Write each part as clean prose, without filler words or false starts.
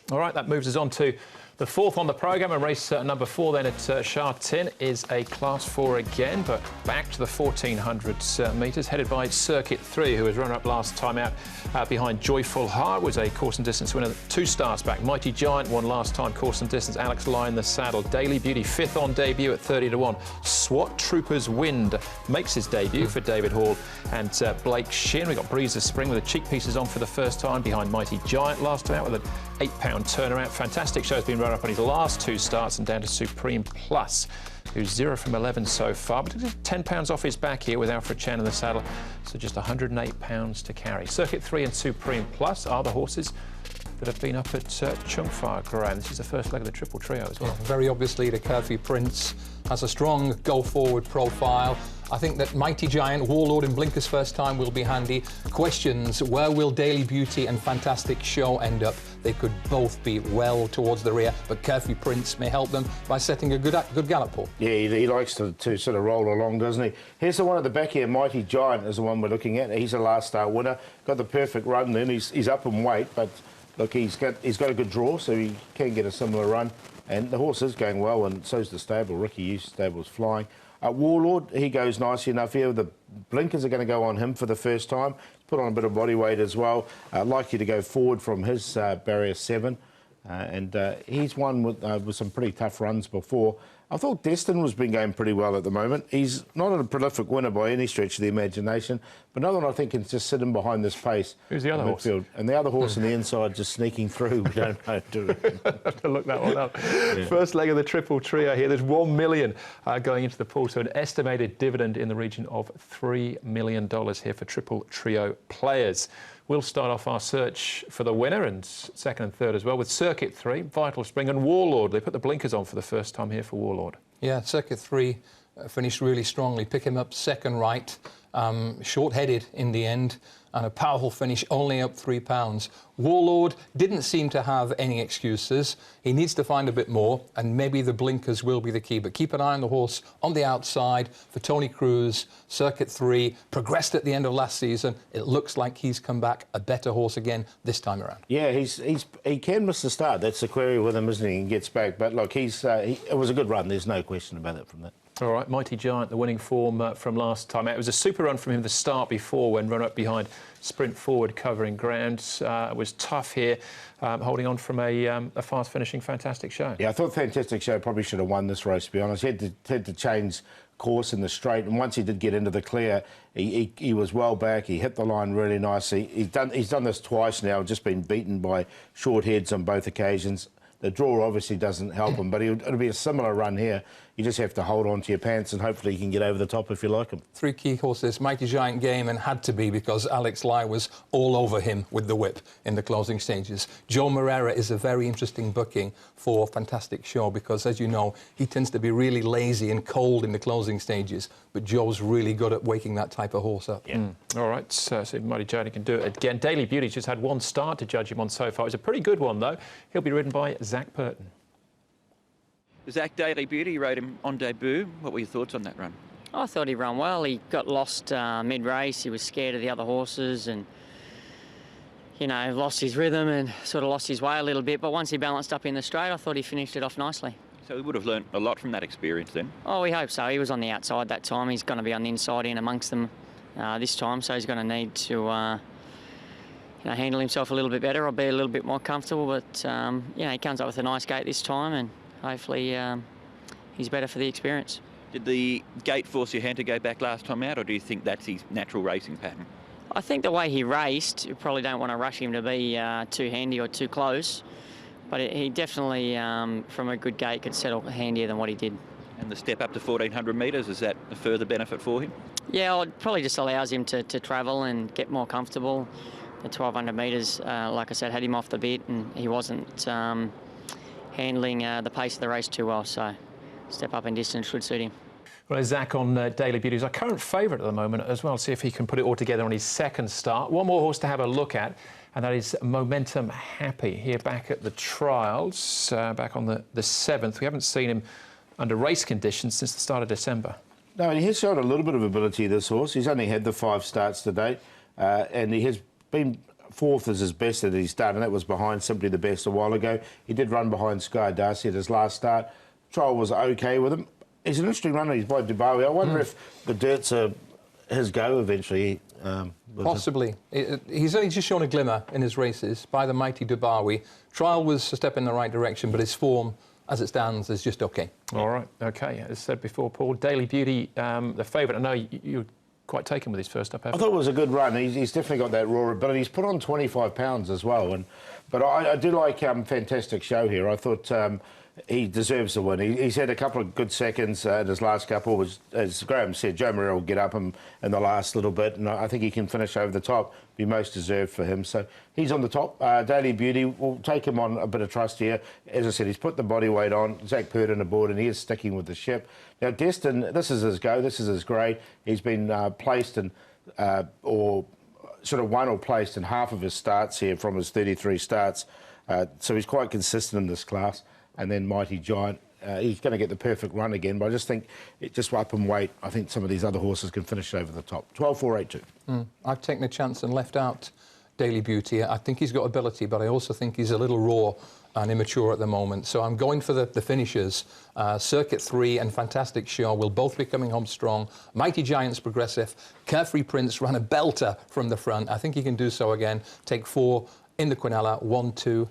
All right, that moves us on to the fourth on the programme, and race number 4 then at Sha Tin is a Class 4 again, but back to the 1400 metres, headed by Circuit 3, who was runner-up last time out behind Joyful Heart, was a course and distance winner 2 starts back. Mighty Giant won last time, course and distance. Alex Lai in the saddle. Daily Beauty, 5th on debut at 30 to 1. SWAT Troopers Wind makes his debut for David Hall and Blake Shin. We got Breeze of Spring with the cheek pieces on for the first time behind Mighty Giant last time out with an £8 turnaround. Fantastic Show's been run up on his last 2 starts and down to Supreme Plus, who's 0 from 11 so far, but £10 off his back here with Alfred Chan in the saddle, so just £108 to carry. Circuit 3 and Supreme Plus are the horses that have been up at Chung Far Ground. This is the first leg of the triple trio as well. Yeah, very obviously the Curfew Prince has a strong go-forward profile. I think that Mighty Giant, Warlord and Blinker's first time will be handy. Questions, where will Daily Beauty and Fantastic Show end up? They could both be well towards the rear, but Curfew Prince may help them by setting a good gallop, Paul. Yeah, he likes to sort of roll along, doesn't he? Here's the one at the back here. Mighty Giant is the one we're looking at. He's a last start winner. Got the perfect run then. He's up in weight, but look, he's got a good draw, so he can get a similar run. And the horse is going well, and so's the stable. Ricky Hughes' stable's flying. Warlord, he goes nicely enough here. The blinkers are going to go on him for the first time. He's put on a bit of body weight as well. Likely to go forward from his barrier 7. And he's won with some pretty tough runs before. I thought Destin was been going pretty well at the moment. He's not a prolific winner by any stretch of the imagination, but another one I think can just sit in behind this pace. Who's the other horse? And the other horse on the inside just sneaking through. We don't know. Have to look that one up. Yeah. First leg of the triple trio here. There's $1 million going into the pool, so an estimated dividend in the region of $3 million here for triple trio players. We'll start off our search for the winner and second and third as well with Circuit 3, Vital Spring and Warlord. They put the blinkers on for the first time here for Warlord. Yeah, Circuit 3 finished really strongly. Pick him up second right, short-headed in the end, and a powerful finish, only up £3. Warlord didn't seem to have any excuses. He needs to find a bit more, and maybe the blinkers will be the key. But keep an eye on the horse on the outside for Tony Cruz. Circuit 3 progressed at the end of last season. It looks like he's come back a better horse again this time around. Yeah, he can miss the start. That's the query with him, isn't he? He gets back, but look, it was a good run. There's no question about it from that. All right, Mighty Giant, the winning form from last time out. It was a super run from him the start before when run up behind Sprint Forward covering ground. It was tough here, holding on from a fast finishing Fantastic Show. Yeah, I thought Fantastic Show probably should have won this race, to be honest. He had to change course in the straight, and once he did get into the clear, he was well back. He hit the line really nicely. He's done this twice now, just been beaten by short heads on both occasions. The draw obviously doesn't help him, but it'll be a similar run here. You just have to hold on to your pants and hopefully you can get over the top if you like him. 3 key horses, Mighty Giant game, and had to be because Alex Lai was all over him with the whip in the closing stages. Joe Moreira is a very interesting booking for Fantastic Show because, as you know, he tends to be really lazy and cold in the closing stages, but Joe's really good at waking that type of horse up. Yeah. All right, so Mighty Giant can do it again. Daily Beauty's just had 1 start to judge him on so far. It was a pretty good one, though. He'll be ridden by Zach Purton. Zach, Daily Beauty, rode him on debut. What were your thoughts on that run? I thought he ran well. He got lost mid-race. He was scared of the other horses and, you know, lost his rhythm and sort of lost his way a little bit. But once he balanced up in the straight, I thought he finished it off nicely. So he would have learnt a lot from that experience then? Oh, we hope so. He was on the outside that time. He's going to be on the inside in amongst them this time, so he's going to need to you know, handle himself a little bit better or be a little bit more comfortable. But, you know, he comes up with a nice gate this time and hopefully he's better for the experience. Did the gate force your hand to go back last time out, or do you think that's his natural racing pattern? I think the way he raced, you probably don't want to rush him to be too handy or too close, but he definitely, from a good gate, could settle handier than what he did. And the step up to 1,400 metres, is that a further benefit for him? Yeah, well, it probably just allows him to travel and get more comfortable. The 1,200 metres, like I said, had him off the bit and he wasn't handling the pace of the race too well, so step up in distance should suit him. Well, Zach on Daily Beauty is our current favourite at the moment as well. See if he can put it all together on his second start. One more horse to have a look at, and that is Momentum Happy, here back at the trials, back on the 7th. We haven't seen him under race conditions since the start of December. No, he has shown a little bit of ability, this horse. He's only had the 5 starts to date, and he has been fourth is his best that he's done, and that was behind Simply the Best a while ago. He did run behind Sky Darcy at his last start. Trial was okay with him. He's an interesting runner. He's by Dubawi. I wonder if the dirt's his go eventually. Possibly. He's only just shown a glimmer in his races by the mighty Dubawi. Trial was a step in the right direction, but his form, as it stands, is just okay. All right, okay. As said before, Paul, Daily Beauty, the favourite. I know you're quite taken with his first up. I thought it was a good run. He's definitely got that raw ability. He's put on 25 pounds as well. But I do like Fantastic Show here. I thought he deserves the win. He's had a couple of good seconds in his last couple. As Graham said, Joe Moreira will get up him in the last little bit, and I think he can finish over the top. Be most deserved for him. So he's on the top. Daily Beauty will take him on a bit of trust here. As I said, he's put the body weight on. Zach Purden aboard, and he is sticking with the ship. Now, Destin, this is his go. This is his grade. He's been placed in, or sort of won or placed in half of his starts here from his 33 starts. So he's quite consistent in this class. And then Mighty Giant, he's going to get the perfect run again, but I just think just up in weight, I think some of these other horses can finish over the top. 12-4-8-2. I've taken a chance and left out Daily Beauty. I think he's got ability, but I also think he's a little raw and immature at the moment. So I'm going for the finishers. Circuit 3 and Fantastic Show will both be coming home strong. Mighty Giant's progressive. Carefree Prince ran a belter from the front. I think he can do so again. Take 4 in the Quinella, 1, 2,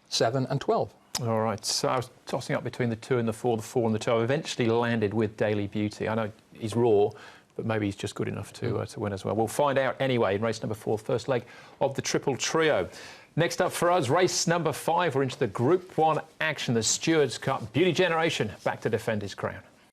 7 and 12. All right, so I was tossing up between the 2 and the 4, the 4 and the 2. I eventually landed with Daily Beauty. I know he's raw, but maybe he's just good enough to win as well. We'll find out anyway in race number 4, first leg of the Triple Trio. Next up for us, race number 5. We're into the Group 1 action, the Stewards Cup. Beauty Generation back to defend his crown.